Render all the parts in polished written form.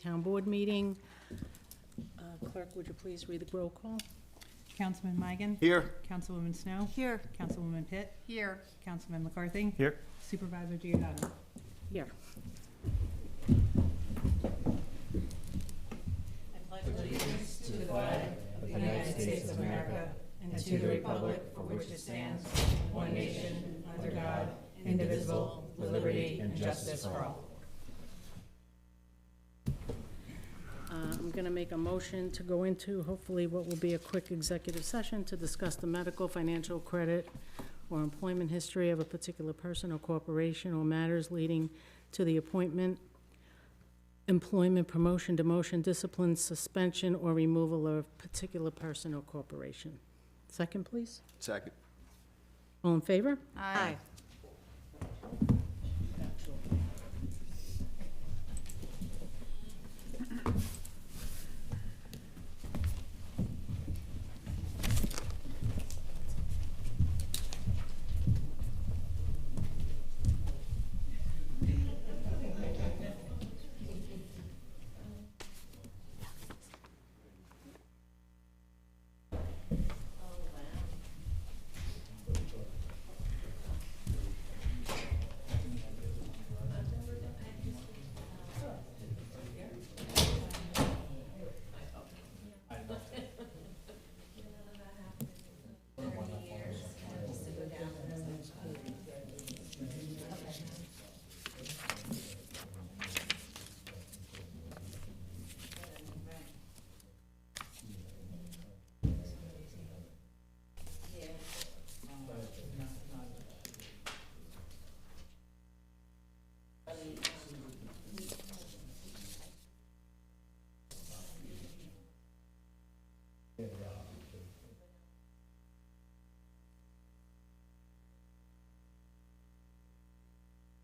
Town Board meeting. Clerk, would you please read the roll call? Councilman Migan? Here. Councilwoman Snow? Here. Councilwoman Pitt? Here. Councilman McCarthy? Here. Supervisor Giordano? Here. To the flag of the United States of America and to the republic for which it stands, one nation, under God, indivisible, with liberty and justice for all. I'm going to make a motion to go into, hopefully, what will be a quick executive session to discuss the medical, financial, credit, or employment history of a particular person or corporation or matters leading to the appointment, employment, promotion, demotion, discipline, suspension, or removal of a particular person or corporation. Second, please. Second. All in favor? Aye.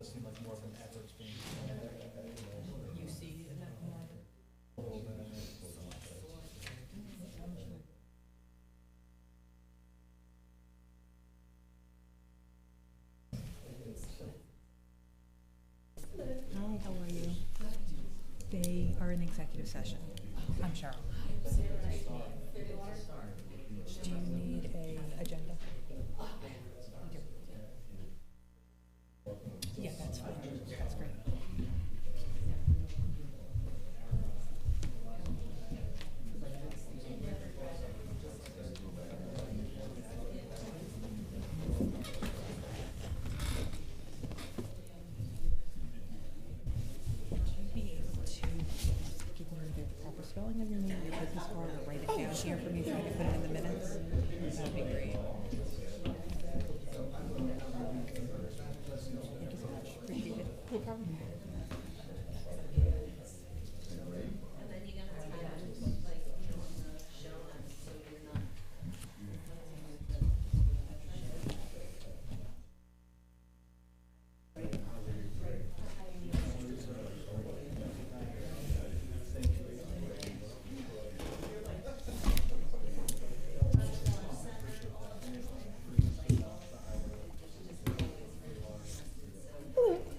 Seem like more of an effort's being You see that more. Hi, how are you? They are in executive session. I'm Cheryl. Do you need a agenda? Yeah, that's fine. That's great. Would you be able to give me the proper spelling of your name, your business card, or write it down here for me so I can put it in the minutes? That'd be great. Thank you so much. Appreciate it. No problem.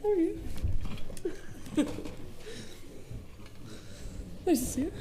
How are you? Nice to see you.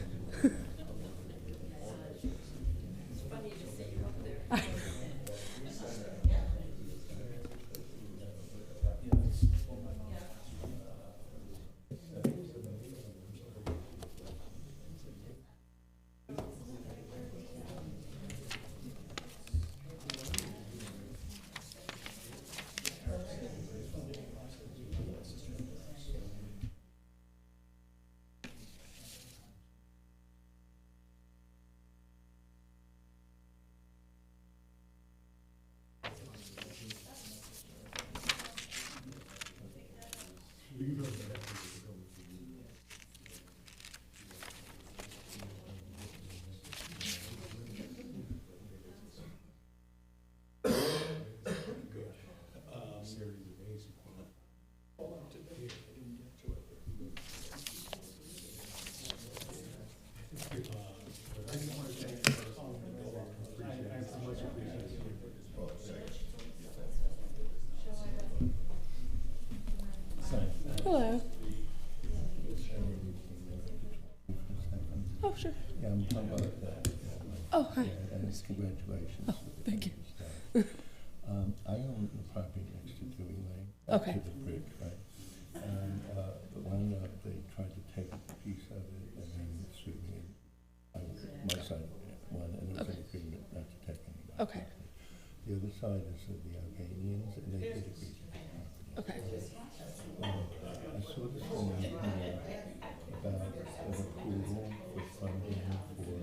Congratulations. Oh, thank you. I own the property next to Dewey Lane. Okay. To the bridge, right? And, wound up, they tried to take a piece of it and then sue me. My side won, and there was an agreement not to take any back. Okay. The other side is of the Albanians, and they did agree to take property. Okay. I saw this thing out here about an approval for funding for,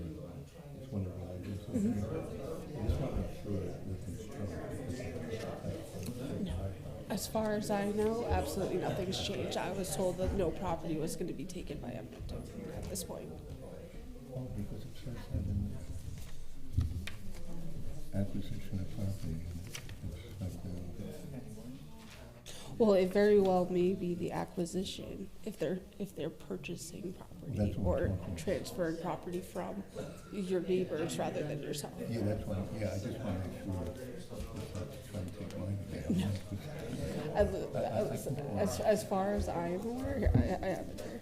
it's one of the items. I just want to make sure nothing's changed. As far as I know, absolutely nothing's changed. I was told that no property was going to be taken by eminent domain at this point. Oh, because it says that in the acquisition of property, it's like the, Well, it very well may be the acquisition if they're purchasing property That's what or I'm talking about. transferring property from your neighbors rather than yourself. yeah, that's why, yeah, I just want to make sure it's not trying to take mine again. As far as I am aware, I have it there.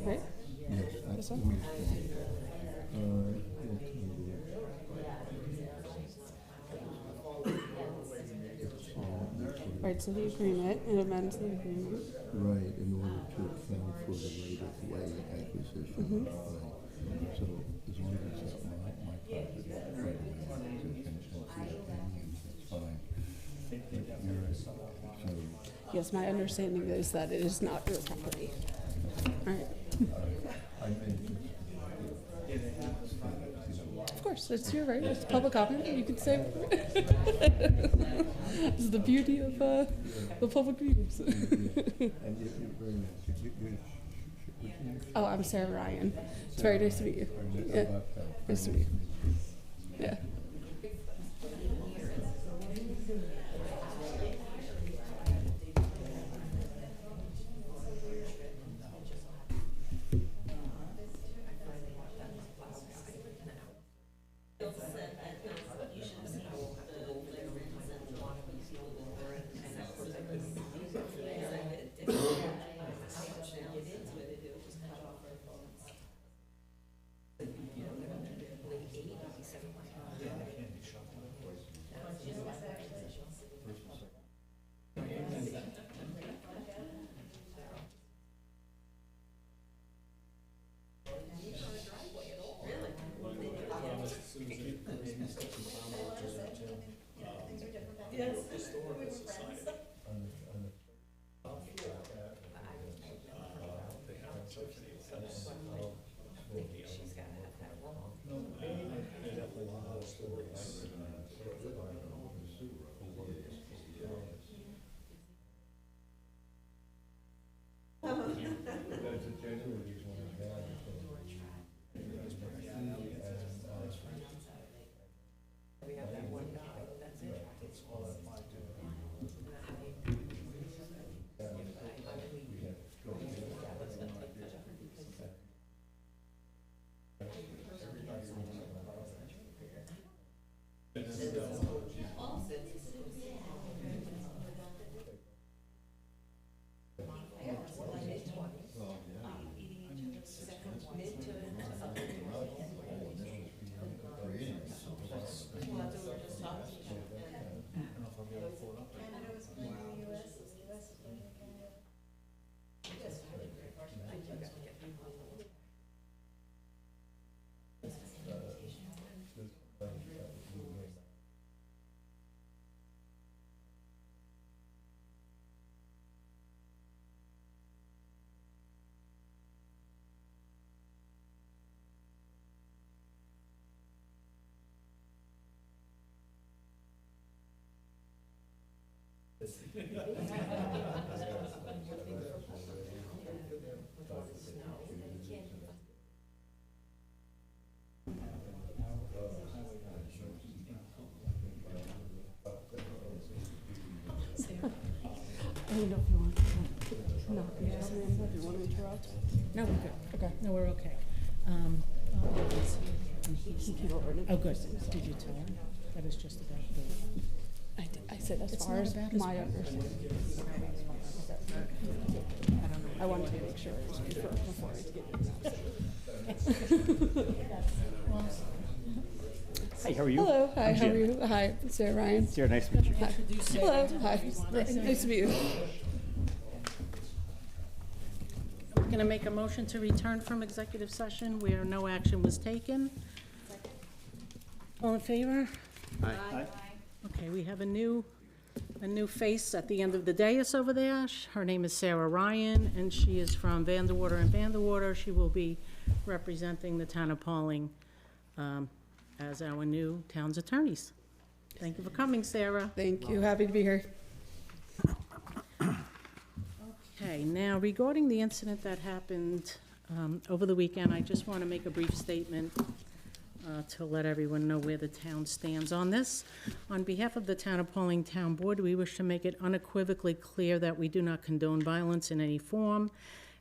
Right? Yes, This that's one? what Right, so the agreement, it amends the agreement. right, in order to account for the rate of way acquisition, right. So as long as it's not my property, right away acquisition, and the opinions, that's fine. But you're, so, Yes, my understanding is that it is not your property. Alright, I may of course, it's your right, it's public comment, you can say. This is the beauty of the public meetings. and you're very nice. What's your name? Oh, I'm Sarah Ryan. It's very nice to meet you. Yeah, nice to meet you. Yeah. I don't know if you want to. No, yes, ma'am, if you want to interrupt. No, we're good. Okay. No, we're okay. Let's see. And he's- He came over and Oh, good. Did you tell him that it's just about the? I said as It's far not as about his my property. understanding. I wanted to make sure it was before I get it. Hi, how are you? Hello, hi, I'm how are Jim. you? Hi, Sarah Ryan. Sarah, nice to meet you. Hello, hi, nice to meet you. We're going to make a motion to return from executive session where no action was taken. All in favor? Hi. Okay, we have a new face at the end of the dais over there. Her name is Sarah Ryan, and she is from Vanderwater and Vanderwater. She will be representing the town of Pawling as our new town's attorneys. Thank you for coming, Sarah. Thank you, happy to be here. Okay, now regarding the incident that happened over the weekend, I just want to make a brief statement to let everyone know where the town stands on this. On behalf of the Town of Pawling Town Board, we wish to make it unequivocally clear that we do not condone violence in any form.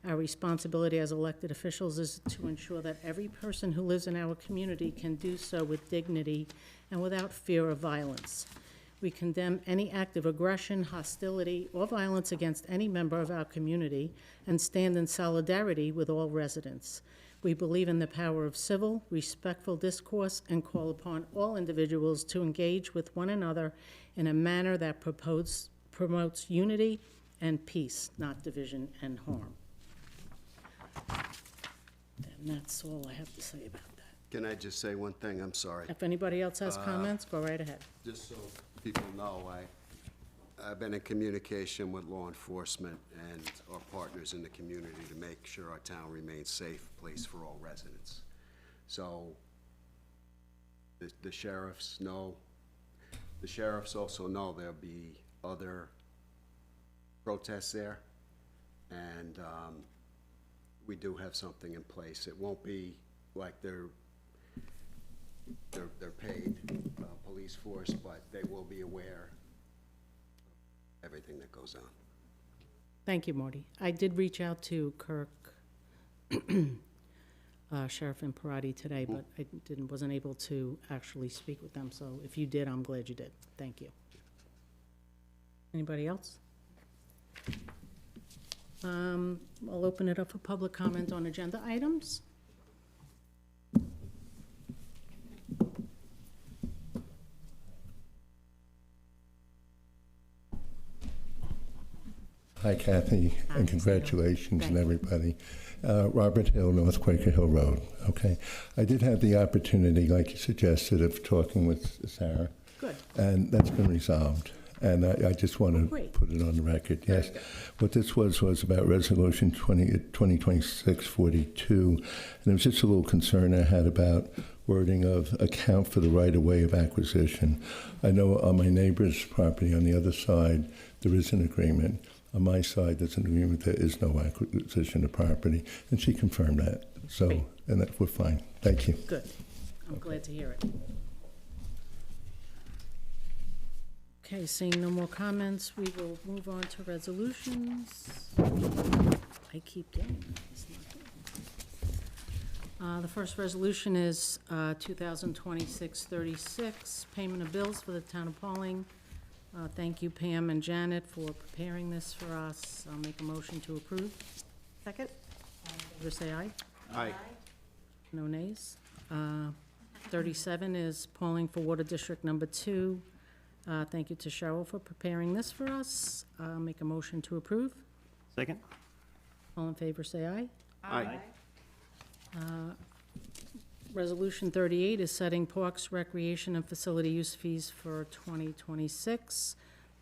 Our responsibility as elected officials is to ensure that every person who lives in our community can do so with dignity and without fear of violence. We condemn any act of aggression, hostility, or violence against any member of our community and stand in solidarity with all residents. We believe in the power of civil, respectful discourse and call upon all individuals to engage with one another in a manner that promotes unity and peace, not division and harm. And that's all I have to say about that. Can I just say one thing? I'm sorry. If anybody else has comments, go right ahead. Just so people know, I've been in communication with law enforcement and our partners in the community to make sure our town remains a safe place for all residents. So the sheriffs know, the sheriffs also know there'll be other protests there, and we do have something in place. It won't be like they're paid police force, but they will be aware of everything that goes on. Thank you, Marty. I did reach out to Kirk, Sheriff and Parati today, but I wasn't able to actually speak with them. So if you did, I'm glad you did. Thank you. Anybody else? I'll open it up for public comment on agenda items. Hi, Kathy, Hi, and congratulations Thank and you. everybody. Robert Hill, North Quaker Hill Road, okay? I did have the opportunity, like you suggested, of talking with Sarah, Good. and that's been resolved. And I just want to Great. put it on the record, yes. What this was about Resolution 2026-42, and there was just a little concern I had about wording of account for the right-of-way of acquisition. I know on my neighbor's property on the other side, there is an agreement. On my side, there's an agreement, there is no acquisition of property, and she confirmed that. So, Great. and that we're fine. Thank you. Good. I'm glad to hear it. Okay, seeing no more comments, we will move on to resolutions. I keep getting that. It's not good. The first resolution is 2026-36, payment of bills for the town of Pawling. Thank you, Pam and Janet, for preparing this for us. I'll make a motion to approve. Second. All in favor, say aye. Aye. No nays. 37 is Pawling for Water District Number 2. Thank you to Cheryl for preparing this for us. I'll make a motion to approve. Second? All in favor, say aye. Aye. Resolution 38 is setting parks, recreation, and facility use fees for 2026.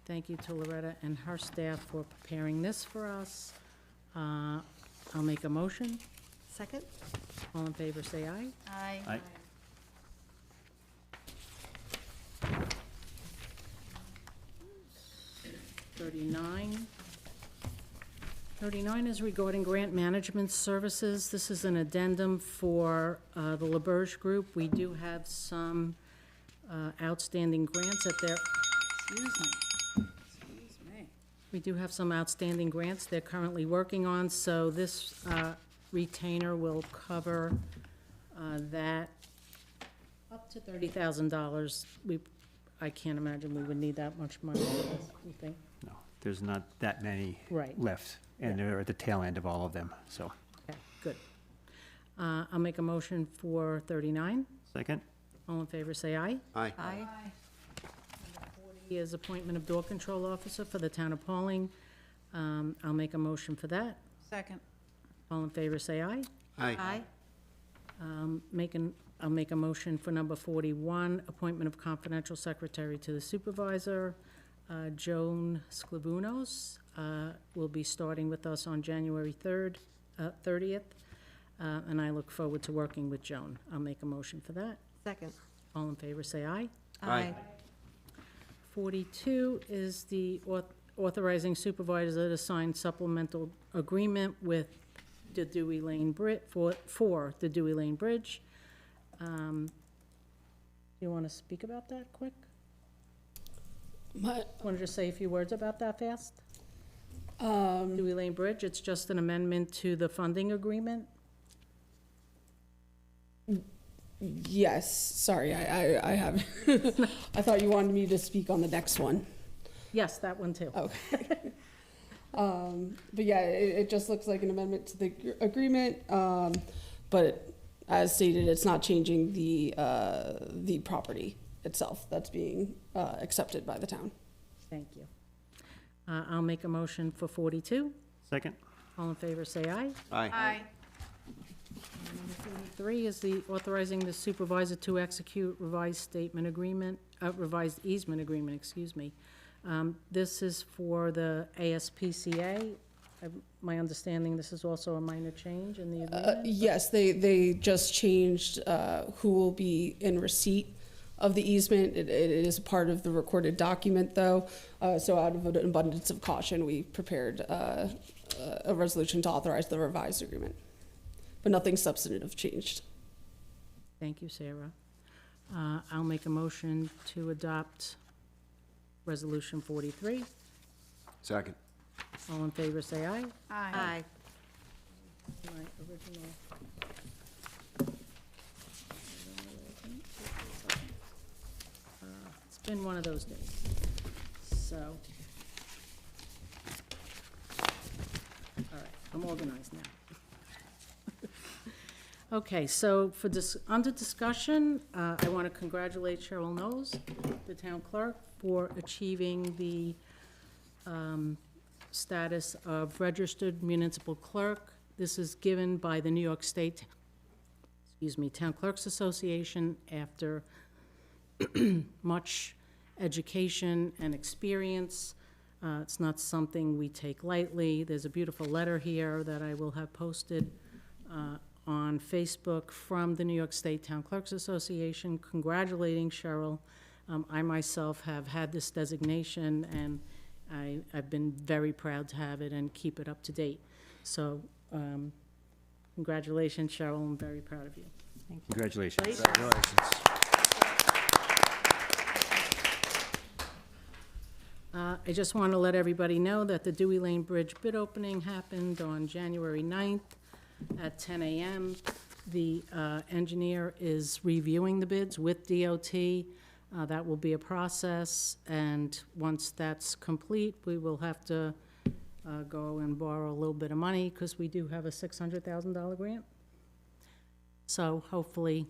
Thank you to Loretta and her staff for preparing this for us. I'll make a motion. Second? All in favor, say aye. Aye. 39. 39 is regarding grant management services. This is an addendum for the LaBerge Group. We do have some outstanding grants at their, we do have some outstanding grants they're currently working on, so this retainer will cover that up to $30,000. I can't imagine we would need that much money, you think? No. there's not that many Right. left, and they're at the tail end of all of them, so. Okay, good. I'll make a motion for 39. Second? All in favor, say aye. Aye. Aye. He is appointment of door control officer for the town of Pawling. I'll make a motion for that. Second. All in favor, say aye. Aye. I'll make a motion for number 41, appointment of confidential secretary to the supervisor. Joan Sclavunos will be starting with us on January 30th, and I look forward to working with Joan. I'll make a motion for that. Second. All in favor, say aye. Aye. 42 is the authorizing supervisor to sign supplemental agreement with the Dewey Lane for the Dewey Lane Bridge. You want to speak about that quick? Want to just say a few words about that fast? Dewey Lane Bridge, it's just an amendment to the funding agreement. Yes, sorry, I have, I thought you wanted me to speak on the next one. Yes, that one too. Okay. But yeah, it just looks like an amendment to the agreement, but as stated, it's not changing the property itself that's being accepted by the town. Thank you. I'll make a motion for 42. Second? All in favor, say aye. Aye. Number 43 is the authorizing the supervisor to execute revised easement agreement, excuse me. This is for the ASPCA. My understanding, this is also a minor change in the agreement? Yes, they just changed who will be in receipt of the easement. It is a part of the recorded document, though. So out of an abundance of caution, we prepared a resolution to authorize the revised agreement. But nothing substantive changed. Thank you, Sarah. I'll make a motion to adopt Resolution 43. Second. All in favor, say aye. Aye. My original. It's been one of those days, so. All right, I'm organized now. Okay, so for this, under discussion, I want to congratulate Cheryl Knowles, the town clerk, for achieving the status of registered municipal clerk. This is given by the New York State, Town Clerks Association after much education and experience. It's not something we take lightly. There's a beautiful letter here that I will have posted on Facebook from the New York State Town Clerks Association congratulating Cheryl. I myself have had this designation, and I've been very proud to have it and keep it up to date. So congratulations, Cheryl. I'm very proud of you. Thank you. Congratulations. I just want to let everybody know that the Dewey Lane Bridge bid opening happened on January 9th at 10 a.m. The engineer is reviewing the bids with DOT. That will be a process, and once that's complete, we will have to go and borrow a little bit of money because we do have a $600,000 grant. So hopefully,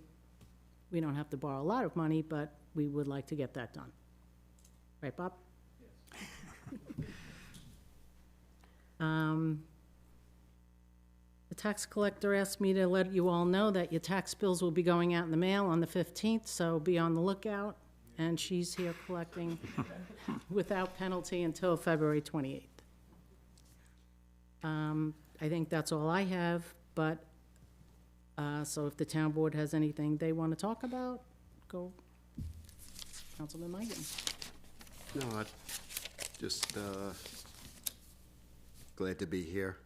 we don't have to borrow a lot of money, but we would like to get that done. Right, Bob? The tax collector asked me to let you all know that your tax bills will be going out in the mail on the 15th, so be on the lookout. And she's here collecting without penalty until February 28th. I think that's all I have, but, so if the town board has anything they want to talk about, go, Councilman Migan. No, I just glad to be here.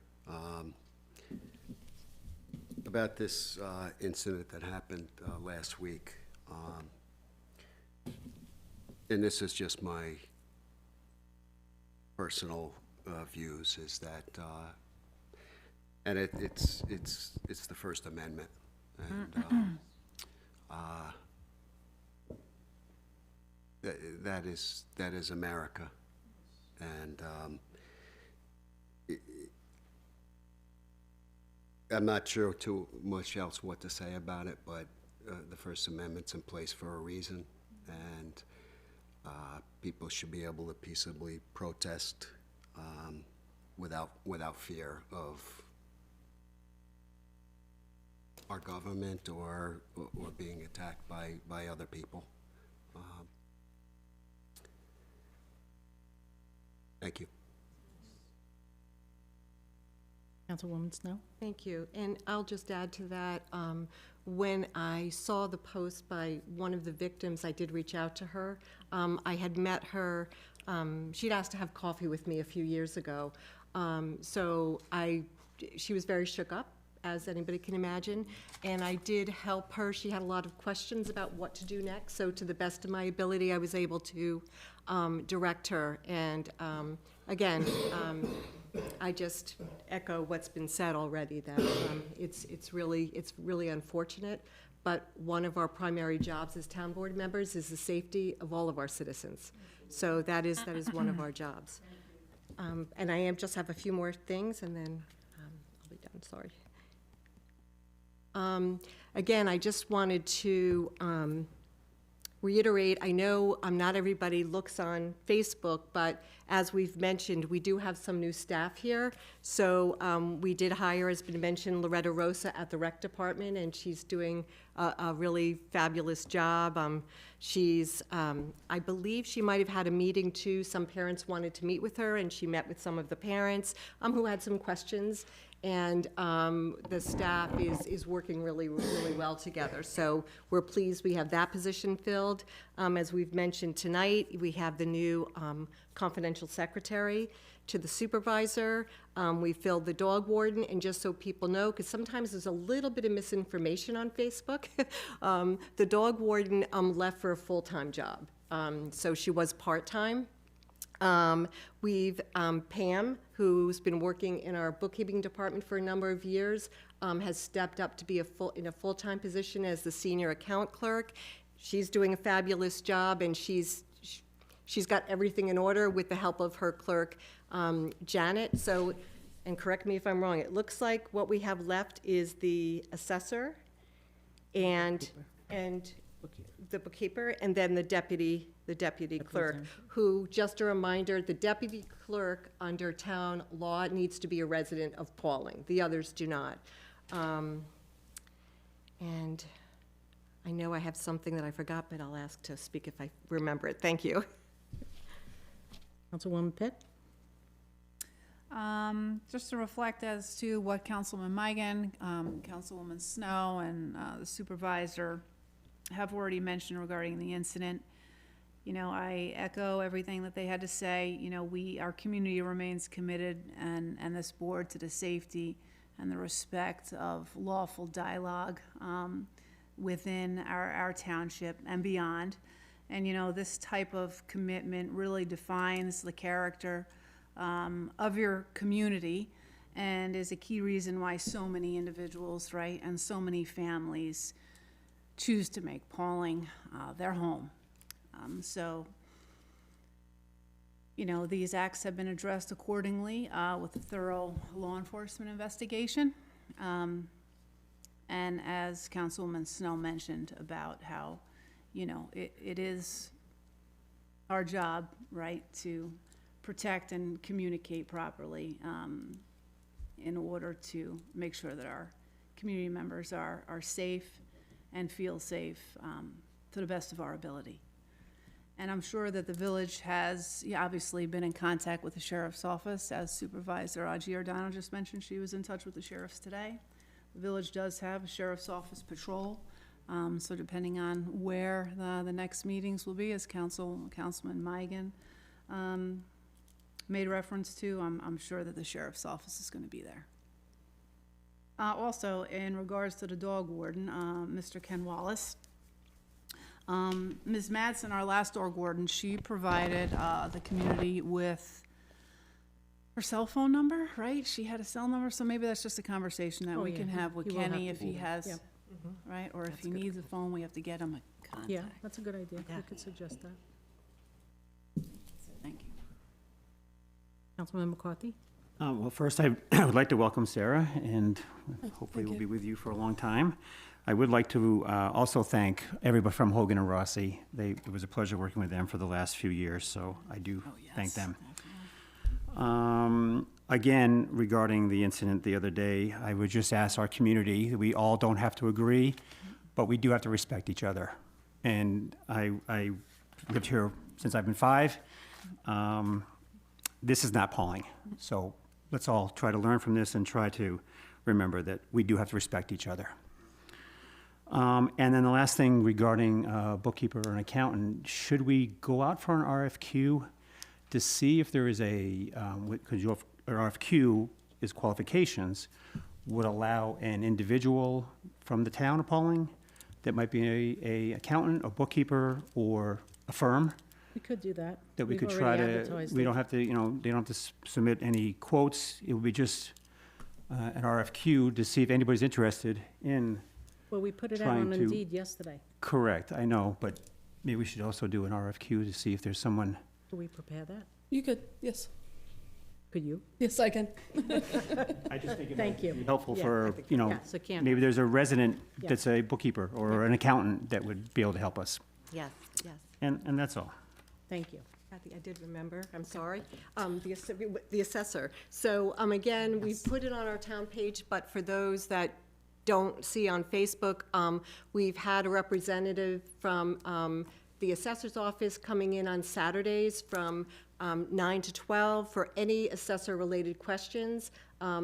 About this incident that happened last week, and this is just my personal views, is that, and it's the First Amendment, and that is America, And I'm not sure too much else what to say about it, but the First Amendment's in place for a reason, and people should be able to peaceably protest without fear of our government or being attacked by other people. Thank you. Councilwoman Snow? Thank you. And I'll just add to that, when I saw the post by one of the victims, I did reach out to her. I had met her, she'd asked to have coffee with me a few years ago. She was very shook up, as anybody can imagine, and I did help her. She had a lot of questions about what to do next, so to the best of my ability, I was able to direct her. And again, I just echo what's been said already, that it's really unfortunate, but one of our primary jobs as town board members is the safety of all of our citizens. So that is one of our jobs. And I just have a few more things, and then I'll be done, sorry. Again, I just wanted to reiterate, I know not everybody looks on Facebook, but as we've mentioned, we do have some new staff here. So we did hire, as been mentioned, Loretta Rosa at the rec department, and she's doing a really fabulous job. I believe she might have had a meeting too. Some parents wanted to meet with her, and she met with some of the parents who had some questions. And the staff is working really, really well together. So we're pleased we have that position filled. As we've mentioned tonight, we have the new confidential secretary to the supervisor. We filled the dog warden, and just so people know, because sometimes there's a little bit of misinformation on Facebook, the dog warden left for a full-time job. So she was part-time. We've Pam, who's been working in our bookkeeping department for a number of years, has stepped up to be in a full-time position as the senior account clerk. She's doing a fabulous job, and she's got everything in order with the help of her clerk, Janet. So, and correct me if I'm wrong, it looks like what we have left is the assessor and the bookkeeper, and then the deputy clerk, who, just a reminder, the deputy clerk under town law needs to be a resident of Pawling. The others do not. And I know I have something that I forgot, but I'll ask to speak if I remember it. Thank you. Councilwoman Pitt? Just to reflect as to what Councilman Migan, Councilwoman Snow, and the supervisor have already mentioned regarding the incident. You know, I echo everything that they had to say. You know, our community remains committed, and this board, to the safety and the respect of lawful dialogue within our township and beyond. And, you know, this type of commitment really defines the character of your community, and is a key reason why so many individuals, right, and so many families choose to make Pawling their home. So, you know, these acts have been addressed accordingly with a thorough law enforcement investigation. And as Councilwoman Snow mentioned about how, you know, it is our job, right, to protect and communicate properly in order to make sure that our community members are safe and feel safe to the best of our ability. And I'm sure that the village has obviously been in contact with the sheriff's office, as Supervisor Giordano just mentioned. She was in touch with the sheriffs today. The village does have a sheriff's office patrol, so depending on where the next meetings will be, as Councilman Migan made reference to, I'm sure that the sheriff's office is going to be there. Also, in regards to the dog warden, Mr. Ken Wallace, Ms. Madsen, our last dog warden, she provided the community with her cell phone number, right? She had a cell number, so maybe that's just a conversation that we can have with Kenny if he has, Yep. right? Or if he needs a phone, we have to get him a contact. Yeah, that's a good idea. We could suggest that. Thank you. Councilman McCarthy? Well, first, I would like to welcome Sarah, and hopefully we'll be with you for a long time. I would like to also thank everybody from Hogan and Rossi. It was a pleasure working with them for the last few years, so I do thank them. Again, regarding the incident the other day, I would just ask our community, we all don't have to agree, but we do have to respect each other. And I lived here since I've been 5. This is not Pawling, so let's all try to learn from this and try to remember that we do have to respect each other. And then the last thing regarding a bookkeeper or an accountant, should we go out for an RFQ to see if there is because an RFQ is qualifications, would allow an individual from the town of Pawling that might be a accountant, a bookkeeper, or a firm, We could do that. that we We've could already try to, advertised we it. don't have to, they don't have to submit any quotes. It would be just an RFQ to see if anybody's interested in. Well, we put it out trying on to- Indeed yesterday. Correct, I know, but maybe we should also do an RFQ to see if there's someone. Do we prepare that? You could, yes. Could you? Yes, I can. I just think it Thank you. might be helpful Yeah, for, Yes, it can. maybe there's a resident Yeah. that's a bookkeeper or an accountant that would be able to help us. Yes, yes. And that's all. Thank you. Kathy, I did remember, I'm sorry, the assessor. So, again, we put it on our town page, but for those that don't see on Facebook, we've had a representative from the assessor's office coming in on Saturdays from 9 to 12 for any assessor-related questions.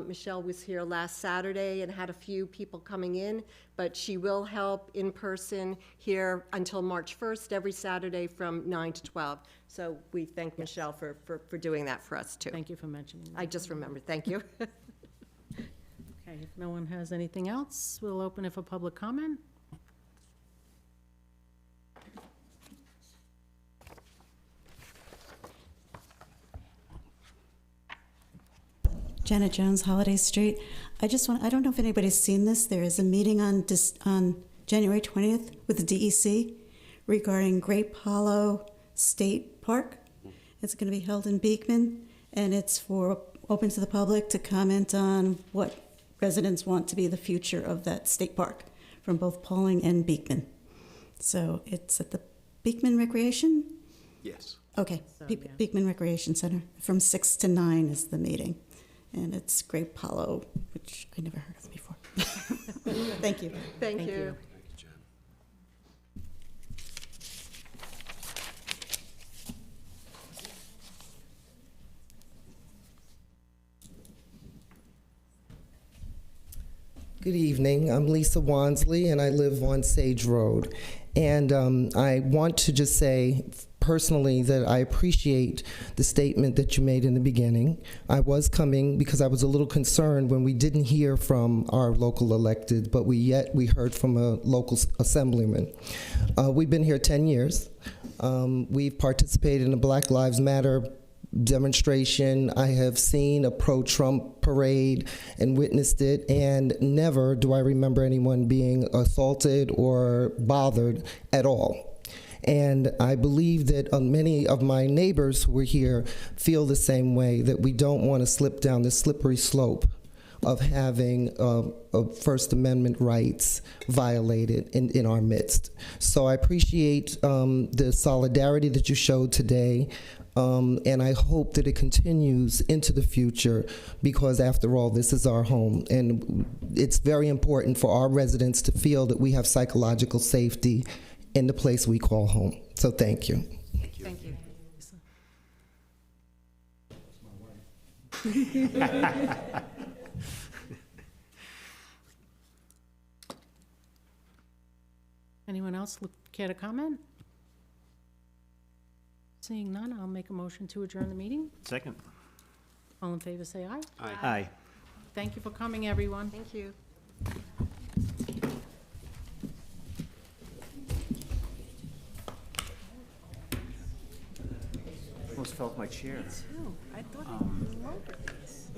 Michelle was here last Saturday and had a few people coming in, but she will help in person here until March 1st, every Saturday from 9 to 12. So we thank Michelle for doing that for us, too. Thank you for mentioning that. I just remembered, thank you. Okay, if no one has anything else, we'll open it for public comment. Janet Jones, Holiday Street. I don't know if anybody's seen this. There is a meeting on January 20th with the DEC regarding Grape Hollow State Park. It's going to be held in Beekman, and it's open to the public to comment on what residents want to be the future of that state park from both Pawling and Beekman. So it's at the Beekman Recreation? Yes. Okay, So, yeah. Beekman Recreation Center. From 6 to 9 is the meeting. And it's Grape Hollow, which I never heard of before. Thank you. Thank Thank you. you. Thank you, Jen. Good evening. I'm Lisa Wansley, and I live on Sage Road. And I want to just say personally that I appreciate the statement that you made in the beginning. I was coming because I was a little concerned when we didn't hear from our local elected, but we heard from a local assemblyman. We've been here 10 years. We've participated in the Black Lives Matter demonstration. I have seen a pro-Trump parade and witnessed it, and never do I remember anyone being assaulted or bothered at all. And I believe that many of my neighbors who are here feel the same way, that we don't want to slip down the slippery slope of having First Amendment rights violated in our midst. So I appreciate the solidarity that you showed today. And I hope that it continues into the future, because after all, this is our home. And it's very important for our residents to feel that we have psychological safety in the place we call home. So thank you. Thank you. Anyone else care to comment? Seeing none, I'll make a motion to adjourn the meeting. Second. All in favor, say aye. Aye. Thank you for coming, everyone. Thank you. Almost felt my chair. I thought I lowered these.